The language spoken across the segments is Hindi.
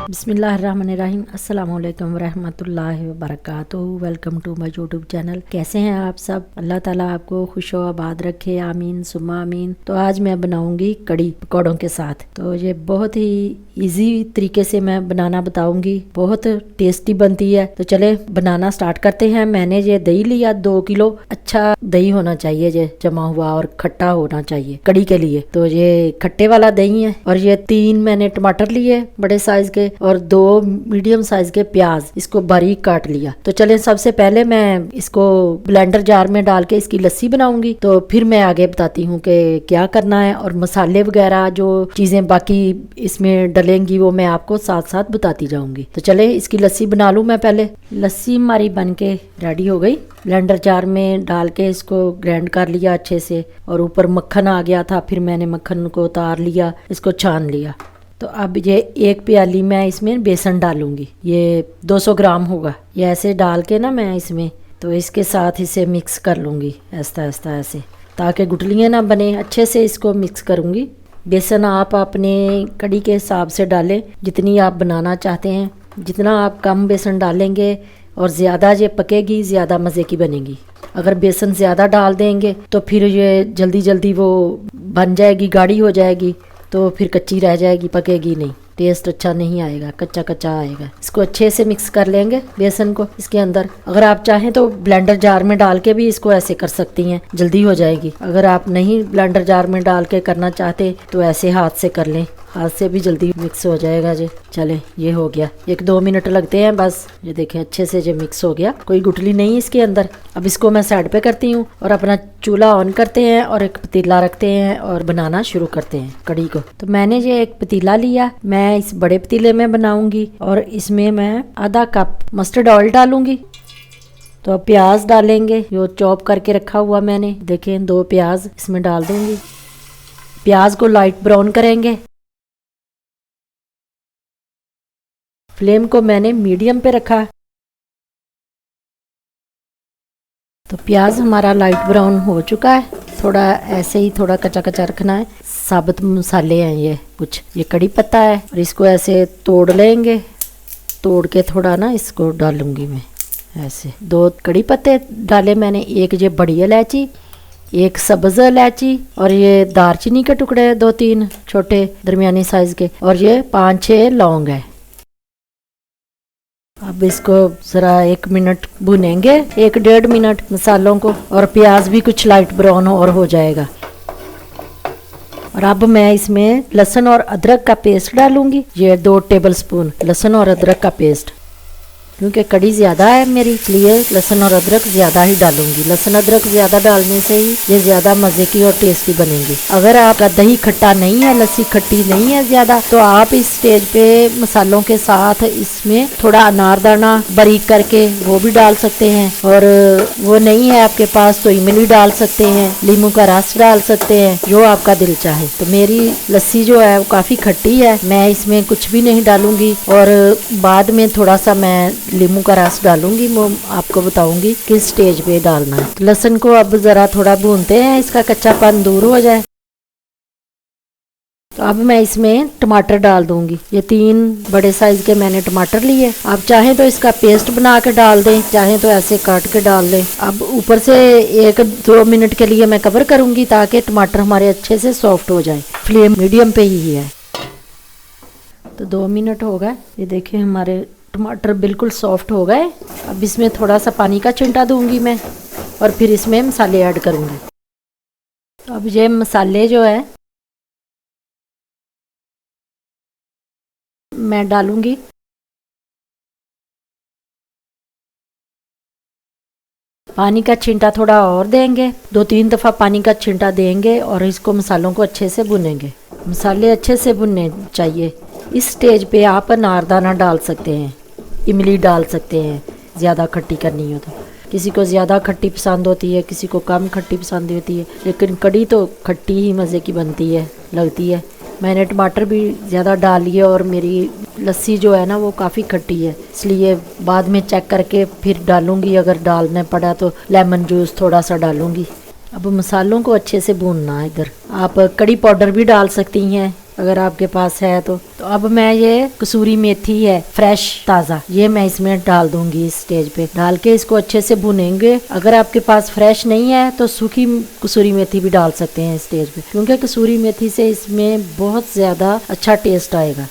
बिस्मिल्लाहिर्रहमानिर्रहीम। अस्सलाम वालेकुम रहमतुल्लाहि व बरकातुहू। Welcome to my YouTube channel. कैसे हैं आप सब? अल्लाह ताला आपको खुश व आबाद रखे, आमीन सुम्मा आमीन। तो आज मैं बनाऊंगी कड़ी पकौड़ों के साथ। तो ये बहुत ही इजी तरीके से मैं बनाना बताऊंगी, बहुत टेस्टी बनती है। तो चले बनाना स्टार्ट करते हैं। मैंने ये दही लिया 2 किलो। अच्छा दही होना चाहिए, ये जमा हुआ और खट्टा होना चाहिए कड़ी के लिए। तो ये खट्टे वाला दही है। और ये 3 मैंने टमाटर लिए बड़े साइज के और 2 मीडियम साइज के प्याज, इसको बारीक काट लिया। तो चले सबसे पहले मैं इसको ब्लेंडर जार में डाल के इसकी लस्सी बनाऊंगी। तो फिर मैं आगे बताती हूँ कि क्या करना है और मसाले वगैरह जो चीजें बाकी इसमें डलेंगी वो मैं आपको साथ साथ बताती जाऊंगी। तो चले इसकी लस्सी बना लूं मैं। पहले लस्सी हमारी बन के रेडी हो गई। ब्लेंडर जार में डाल के इसको ग्राइंड कर लिया अच्छे से और ऊपर मक्खन आ गया था। फिर मैंने मक्खन को उतार लिया, इसको छान लिया। तो अब ये 1 प्याली मैं इसमें बेसन डालूंगी। ये 200 ग्राम होगा। ये ऐसे डाल के ना मैं इसमें, तो इसके साथ इसे मिक्स कर लूँगी ऐसा ऐसे, ताकि गुठलियाँ ना बने। अच्छे से इसको मिक्स करूँगी। बेसन आप अपने कड़ी के हिसाब से डालें, जितनी आप बनाना चाहते हैं। जितना आप कम बेसन डालेंगे और ज़्यादा ये पकेगी, ज़्यादा मज़े की बनेगी। अगर बेसन ज़्यादा डाल देंगे तो फिर ये जल्दी जल्दी वो बन जाएगी, गाढ़ी हो जाएगी, तो फिर कच्ची रह जाएगी, पकेगी नहीं, टेस्ट अच्छा नहीं आएगा, कच्चा कच्चा आएगा। इसको अच्छे से मिक्स कर लेंगे बेसन को इसके अंदर। अगर आप चाहें तो ब्लेंडर जार में डाल के भी इसको ऐसे कर सकती हैं, जल्दी हो जाएगी। अगर आप नहीं ब्लेंडर जार में डाल के करना चाहते तो ऐसे हाथ से कर लें, हाथ से भी जल्दी मिक्स हो जाएगा जी। चले ये हो गया, 1-2 मिनट लगते हैं बस। ये देखें अच्छे से जो मिक्स हो गया, कोई गुठली नहीं इसके अंदर। अब इसको मैं साइड पे करती हूँ और अपना चूल्हा ऑन करते हैं और एक पतीला रखते हैं और बनाना शुरू करते हैं कड़ी को। तो मैंने ये एक पतीला लिया, मैं इस बड़े पतीले में बनाऊंगी और इसमें मैं आधा कप मस्टर्ड ऑयल डालूंगी। तो अब प्याज डालेंगे जो चॉप करके रखा हुआ मैंने, देखें 2 प्याज इसमें डाल दूंगी। प्याज को लाइट ब्राउन करेंगे। फ्लेम को मैंने मीडियम पे रखा। तो प्याज हमारा लाइट ब्राउन हो चुका है। थोड़ा ऐसे ही थोड़ा कच्चा कच्चा रखना है। साबुत मसाले हैं ये कुछ, ये कड़ी पत्ता है और इसको ऐसे तोड़ लेंगे। तोड़ के थोड़ा ना इसको डालूंगी मैं ऐसे। 2 कड़ी पत्ते डाले मैंने, 1 ये बड़ी इलायची, 1 सब्ज इलायची और ये दालचीनी के टुकड़े 2-3 छोटे दरमियानी साइज के, और ये 5-6 लौंग है। अब इसको जरा 1 मिनट भुनेंगे, 1-1.5 मिनट मसालों को, और प्याज भी कुछ लाइट ब्राउन और हो जाएगा। और अब मैं इसमें लहसुन और अदरक का पेस्ट डालूंगी। ये 2 टेबलस्पून लहसुन और अदरक का पेस्ट, क्योंकि कड़ी ज़्यादा है मेरी, इसलिए लहसुन और अदरक ज़्यादा ही डालूंगी। लहसुन अदरक ज़्यादा डालने से ही ये ज़्यादा मज़े की और टेस्टी बनेंगी। अगर आपका दही खट्टा नहीं है, लस्सी खट्टी नहीं है ज़्यादा, तो आप इस स्टेज पे मसालों के साथ इसमें थोड़ा अनारदाना बारीक करके वो भी डाल सकते हैं। और वो नहीं है आपके पास तो इमली डाल सकते हैं, नींबू का रस डाल सकते हैं, जो आपका दिल चाहे। तो मेरी लस्सी जो है वो काफ़ी खट्टी है, मैं इसमें कुछ भी नहीं डालूंगी। और बाद में थोड़ा सा मैं नींबू का रस डालूंगी, वो आपको बताऊंगी किस स्टेज पे डालना है। तो लहसुन को अब जरा थोड़ा भूनते हैं, इसका कच्चापन दूर हो जाए। तो अब मैं इसमें टमाटर डाल दूंगी। ये 3 बड़े साइज के मैंने टमाटर लिए। आप चाहें तो इसका पेस्ट बना के डाल दें, चाहें तो ऐसे काट के डाल दें। अब ऊपर से 1-2 मिनट के लिए मैं कवर करूंगी ताकि टमाटर हमारे अच्छे से सॉफ्ट हो जाए। फ्लेम मीडियम पे ही है। तो 2 मिनट हो गए, ये देखें हमारे टमाटर बिल्कुल सॉफ्ट हो गए। अब इसमें थोड़ा सा पानी का छिंटा दूंगी मैं और फिर इसमें मसाले ऐड करूंगी। तो अब ये मसाले जो है मैं डालूंगी। पानी का छिंटा थोड़ा और देंगे, 2-3 दफ़ा पानी का छिंटा देंगे और इसको मसालों को अच्छे से भुनेंगे। मसाले अच्छे से भुनने चाहिए। इस स्टेज पे आप अनारदाना डाल सकते हैं, इमली डाल सकते हैं, ज़्यादा खट्टी करनी हो तो। किसी को ज़्यादा खट्टी पसंद होती है, किसी को कम खट्टी पसंद होती है, लेकिन कड़ी तो खट्टी ही मज़े की बनती है, लगती है। मैंने टमाटर भी ज़्यादा डाल लिए और मेरी लस्सी जो है ना वो काफ़ी खट्टी है, इसलिए बाद में चेक करके फिर डालूंगी। अगर डालना पड़ा तो लेमन जूस थोड़ा सा डालूंगी। अब मसालों को अच्छे से भूनना है। इधर आप कड़ी पाउडर भी डाल सकती हैं, अगर आपके पास है तो अब मैं ये कसूरी मेथी है फ्रेश ताज़ा, ये मैं इसमें डाल दूंगी। इस स्टेज पे डाल के इसको अच्छे से भुनेंगे। अगर आपके पास फ्रेश नहीं है तो सूखी कसूरी मेथी भी डाल सकते हैं इस स्टेज पे, क्योंकि कसूरी मेथी से इसमें बहुत ज़्यादा अच्छा टेस्ट आएगा।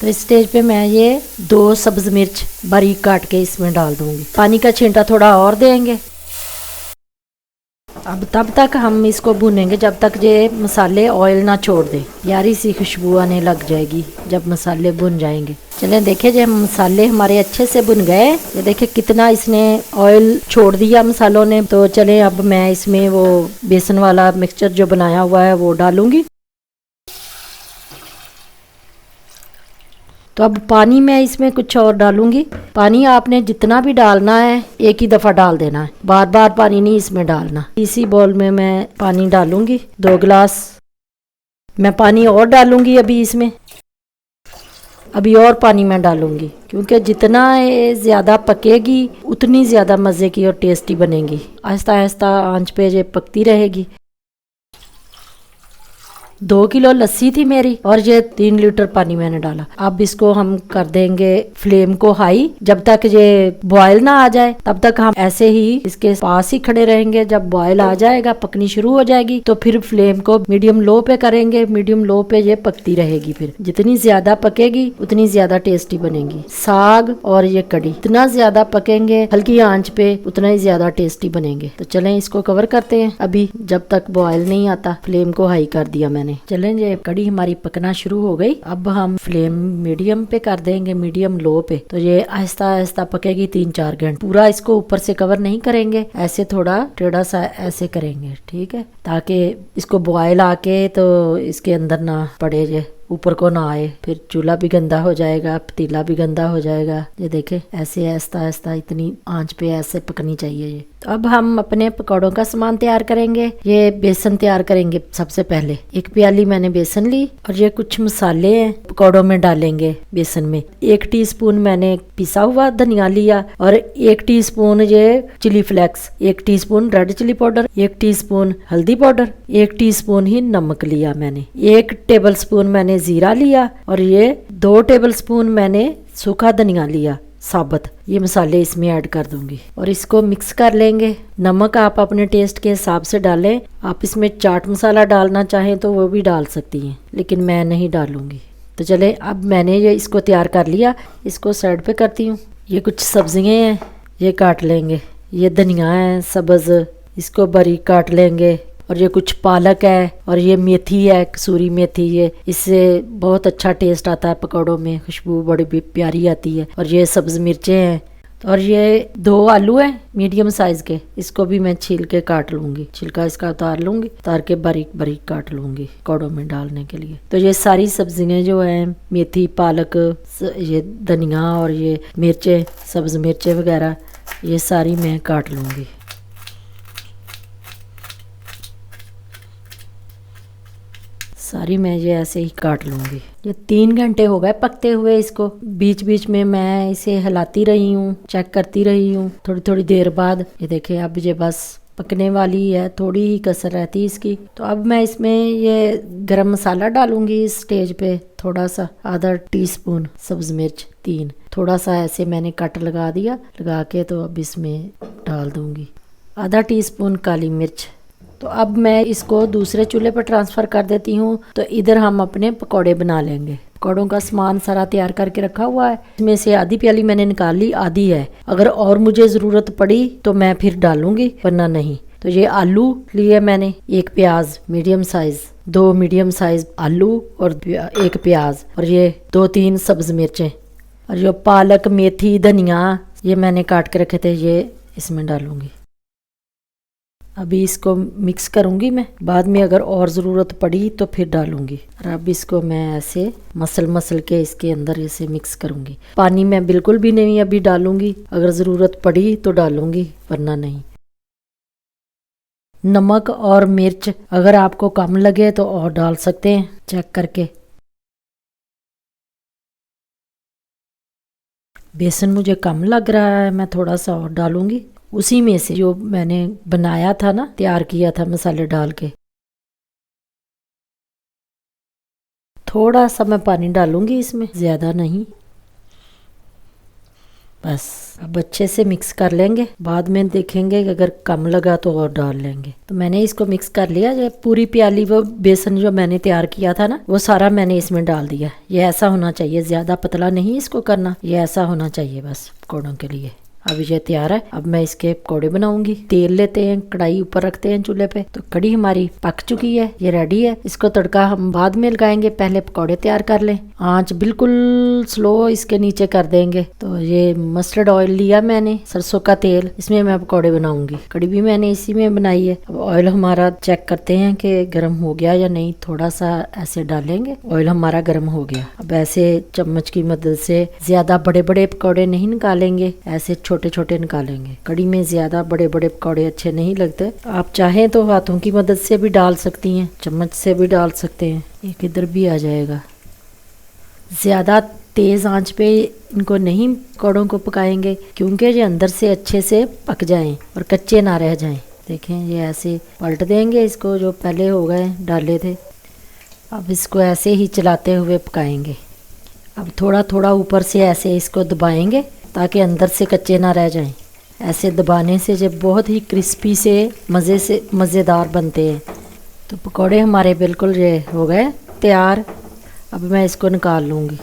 तो इस स्टेज पे मैं ये 2 सब्ज मिर्च बारीक काट के इसमें डाल दूंगी। पानी का छींटा थोड़ा और देंगे। अब तब तक हम इसको भूनेंगे जब तक ये मसाले ऑयल ना छोड़ दे। यारी सी खुशबू आने लग जाएगी जब मसाले भुन जाएंगे। चले देखे जब मसाले हमारे अच्छे से भुन गए, ये देखे कितना इसने ऑयल छोड़ दिया मसालों ने। तो चले अब मैं इसमें वो बेसन वाला मिक्सचर जो बनाया हुआ है वो डालूंगी। तो अब पानी मैं इसमें कुछ और डालूंगी। पानी आपने जितना भी डालना है एक ही दफ़ा डाल देना है, बार बार पानी नहीं इसमें डालना। इसी बाउल में मैं पानी डालूंगी 2 गिलास। मैं पानी और डालूंगी अभी इसमें, अभी और पानी मैं डालूंगी, क्योंकि जितना ये ज़्यादा पकेगी उतनी ज़्यादा मज़े की और टेस्टी बनेगी। आहिस्ता आहिस्ता आंच पे ये पकती रहेगी। 2 किलो लस्सी थी मेरी और ये 3 लीटर पानी मैंने डाला। अब इसको हम कर देंगे फ्लेम को हाई। जब तक ये बॉयल ना आ जाए तब तक हम ऐसे ही इसके पास ही खड़े रहेंगे। जब बॉयल आ जाएगा, पकनी शुरू हो जाएगी, तो फिर फ्लेम को मीडियम लो पे करेंगे। मीडियम लो पे ये पकती रहेगी। फिर जितनी ज्यादा पकेगी उतनी ज्यादा टेस्टी बनेगी। साग और ये कड़ी इतना ज्यादा पकेंगे हल्की आंच पे उतना ही ज्यादा टेस्टी बनेंगे। तो चलें इसको कवर करते हैं अभी जब तक बॉयल नहीं आता। फ्लेम को हाई कर दिया मैंने। चलें ये कड़ी हमारी पकना शुरू हो गई। अब हम फ्लेम मीडियम पे कर देंगे, मीडियम लो पे। तो ये आहिस्ता आहिस्ता पकेगी 3-4 घंटे। पूरा इसको ऊपर से कवर नहीं करेंगे, ऐसे थोड़ा टेढ़ा सा ऐसे करेंगे, ठीक है, ताकि इसको बॉयल आके तो इसके अंदर ना पड़े, जे ऊपर को ना आए। फिर चूल्हा भी गंदा हो जाएगा, पतीला भी गंदा हो जाएगा। ये देखे ऐसे आहिस्ता आहिस्ता इतनी आंच पे ऐसे पकनी चाहिए ये। तो अब हम अपने पकौड़ों का सामान तैयार करेंगे। ये बेसन तैयार करेंगे। सबसे पहले 1 प्याली मैंने बेसन ली और ये कुछ मसाले हैं पकौड़ों में डालेंगे बेसन में। 1 टीस्पून मैंने पिसा हुआ धनिया लिया और 1 टीस्पून ये chilli flakes, 1 teaspoon red chilli powder, 1 teaspoon हल्दी पाउडर, 1 टीस्पून ही नमक लिया मैंने, 1 टेबल स्पून मैंने जीरा लिया और ये 2 टेबल स्पून मैंने सूखा धनिया लिया साबुत। ये मसाले इसमें ऐड कर दूंगी और इसको मिक्स कर लेंगे। नमक आप अपने टेस्ट के हिसाब से डालें। आप इसमें चाट मसाला डालना चाहें तो वो भी डाल सकती हैं, लेकिन मैं नहीं डालूंगी। तो चले अब मैंने ये इसको तैयार कर लिया, इसको साइड पे करती हूँ। ये कुछ सब्जियाँ हैं, ये काट लेंगे। ये धनिया है सब्ज, इसको बारीक काट लेंगे। और ये कुछ पालक है और ये मेथी है, कसूरी मेथी। ये इससे बहुत अच्छा टेस्ट आता है पकौड़ों में, खुशबू बड़ी भी प्यारी आती है। और ये सब्ज मिर्चें हैं और ये 2 आलू हैं मीडियम साइज के, इसको भी मैं छील के काट लूंगी। छिलका इसका उतार लूंगी, उतार के बारीक बारीक काट लूंगी पकौड़ों में डालने के लिए। तो ये सारी सब्जियां जो हैं, मेथी, पालक, ये धनिया और ये मिर्चें, सब्ज मिर्चें वगैरह, ये सारी मैं काट लूंगी। सारी मैं ये ऐसे ही काट लूँगी। ये 3 घंटे हो गए पकते हुए। इसको बीच बीच में मैं इसे हिलाती रही हूँ, चेक करती रही हूँ थोड़ी थोड़ी देर बाद। ये देखे अब ये बस पकने वाली है, थोड़ी ही कसर रहती है इसकी। तो अब मैं इसमें ये गरम मसाला डालूंगी इस स्टेज पे, थोड़ा सा, आधा टीस्पून सब्ज मिर्च 3, थोड़ा सा ऐसे मैंने कट लगा दिया। लगा के तो अब इसमें डाल दूंगी आधा टीस्पून काली मिर्च। तो अब मैं इसको दूसरे चूल्हे पर ट्रांसफ़र कर देती हूँ। तो इधर हम अपने पकौड़े बना लेंगे। पकौड़ों का सामान सारा तैयार करके रखा हुआ है। इसमें से आधी प्याली मैंने निकाल ली, आधी है। अगर और मुझे ज़रूरत पड़ी तो मैं फिर डालूंगी, वरना नहीं। तो ये आलू लिए मैंने, 1 प्याज मीडियम साइज़, 2 मीडियम साइज़ आलू और 1 प्याज, और ये 2-3 सब्ज मिर्चें, और जो पालक, मेथी, धनिया ये मैंने काट के रखे थे, ये इसमें डालूंगी। अभी इसको मिक्स करूंगी मैं, बाद में अगर और ज़रूरत पड़ी तो फिर डालूंगी। और अब इसको मैं ऐसे मसल के इसके अंदर ऐसे मिक्स करूंगी। पानी मैं बिल्कुल भी नहीं अभी डालूंगी, अगर ज़रूरत पड़ी तो डालूंगी, वरना नहीं। नमक और मिर्च अगर आपको कम लगे तो और डाल सकते हैं, चेक करके। बेसन मुझे कम लग रहा है, मैं थोड़ा सा और डालूंगी। उसी में से जो मैंने बनाया था ना, तैयार किया था मसाले डाल के। थोड़ा सा मैं पानी डालूंगी इसमें, ज़्यादा नहीं। बस अब अच्छे से मिक्स कर लेंगे, बाद में देखेंगे कि अगर कम लगा तो और डाल लेंगे। तो मैंने इसको मिक्स कर लिया। ये पूरी प्याली वो बेसन जो मैंने तैयार किया था ना, वो सारा मैंने इसमें डाल दिया। ये ऐसा होना चाहिए, ज़्यादा पतला नहीं इसको करना, ये ऐसा होना चाहिए बस पकौड़ों के लिए। अब ये तैयार है। अब मैं इसके पकौड़े बनाऊंगी। तेल लेते हैं, कढ़ाई ऊपर रखते हैं चूल्हे पे। तो कढ़ी हमारी पक चुकी है, ये रेडी है। इसको तड़का हम बाद में लगाएंगे, पहले पकौड़े तैयार कर लें। आंच बिल्कुल स्लो इसके नीचे कर देंगे। तो ये मस्टर्ड ऑयल लिया मैंने, सरसों का तेल, इसमें मैं पकौड़े बनाऊंगी। कढ़ी भी मैंने इसी में बनाई है। अब ऑयल हमारा चेक करते हैं कि गर्म हो गया या नहीं। थोड़ा सा ऐसे डालेंगे। ऑयल हमारा गर्म हो गया। अब ऐसे चम्मच की मदद से ज्यादा बड़े बड़े पकौड़े नहीं निकालेंगे, ऐसे छोटे छोटे निकालेंगे। कढ़ी में ज्यादा बड़े बड़े पकौड़े अच्छे नहीं लगते। आप चाहें तो हाथों की मदद से भी डाल सकती हैं, चम्मच से भी डाल सकते हैं। एक इधर भी आ जाएगा। ज्यादा तेज आंच पे इनको नहीं पकौड़ों को पकाएंगे, क्योंकि ये अंदर से अच्छे से पक जाएं और कच्चे ना रह जाएं। देखें, ये ऐसे पलट देंगे इसको, जो पहले हो गए डाले थे। अब इसको ऐसे ही चलाते हुए पकाएंगे। अब थोड़ा थोड़ा ऊपर से ऐसे इसको दबाएंगे ताकि अंदर से कच्चे ना रह जाएं। ऐसे दबाने से जब बहुत ही क्रिस्पी से मज़ेदार बनते हैं। तो पकौड़े हमारे बिल्कुल ये हो गए तैयार। अब मैं इसको निकाल लूँगी।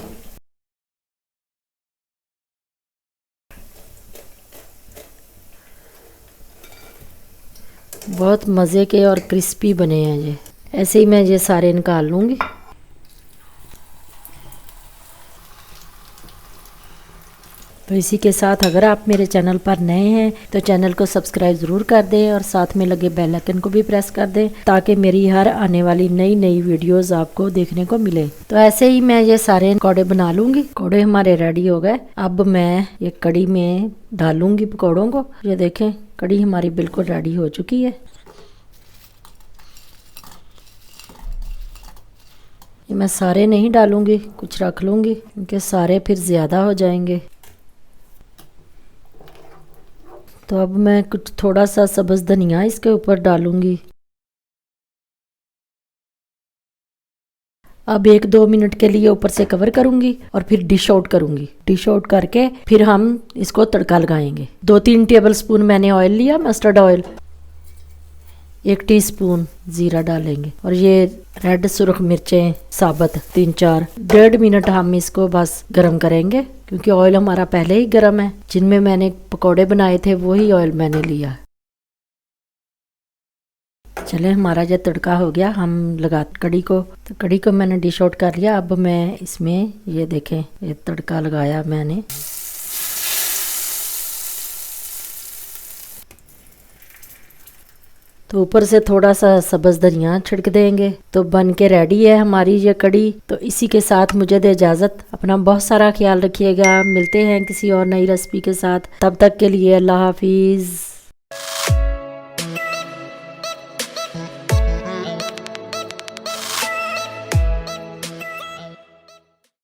बहुत मज़े के और क्रिस्पी बने हैं ये। ऐसे ही मैं ये सारे निकाल लूँगी। तो इसी के साथ अगर आप मेरे चैनल पर नए हैं तो चैनल को सब्सक्राइब ज़रूर कर दें और साथ में लगे बेल आइकन को भी प्रेस कर दें, ताकि मेरी हर आने वाली नई नई वीडियोस आपको देखने को मिले। तो ऐसे ही मैं ये सारे पकौड़े बना लूँगी। पकौड़े हमारे रेडी हो गए। अब मैं ये कढ़ी में डालूँगी पकौड़ों को। ये देखें, कढ़ी हमारी बिल्कुल रेडी हो चुकी है। ये मैं सारे नहीं डालूँगी, कुछ रख लूँगी, क्योंकि सारे फिर ज़्यादा हो जाएंगे। तो अब मैं कुछ थोड़ा सा सब्ज़ धनिया इसके ऊपर डालूंगी। अब 1-2 मिनट के लिए ऊपर से कवर करूंगी और फिर डिश आउट करूंगी। डिश आउट करके फिर हम इसको तड़का लगाएंगे। 2-3 टेबल स्पून मैंने ऑयल लिया, मस्टर्ड ऑयल। 1 टीस्पून जीरा डालेंगे और ये रेड सुरख मिर्चें साबुत 3-4। 1.5 मिनट हम इसको बस गरम करेंगे, क्योंकि ऑयल हमारा पहले ही गरम है। जिनमें मैंने पकौड़े बनाए थे वही ऑयल मैंने लिया। चले, हमारा जो तड़का हो गया, हम लगा कढ़ी को। तो कढ़ी को मैंने डिश आउट कर लिया। अब मैं इसमें ये देखें, ये तड़का लगाया मैंने। तो ऊपर से थोड़ा सा सब्ज़ धनिया छिड़क देंगे। तो बन के रेडी है हमारी ये कढ़ी। तो इसी के साथ मुझे दे इजाज़त। अपना बहुत सारा ख्याल रखिएगा। मिलते हैं किसी और नई रेसिपी के साथ। तब तक के लिए अल्लाह हाफिज़।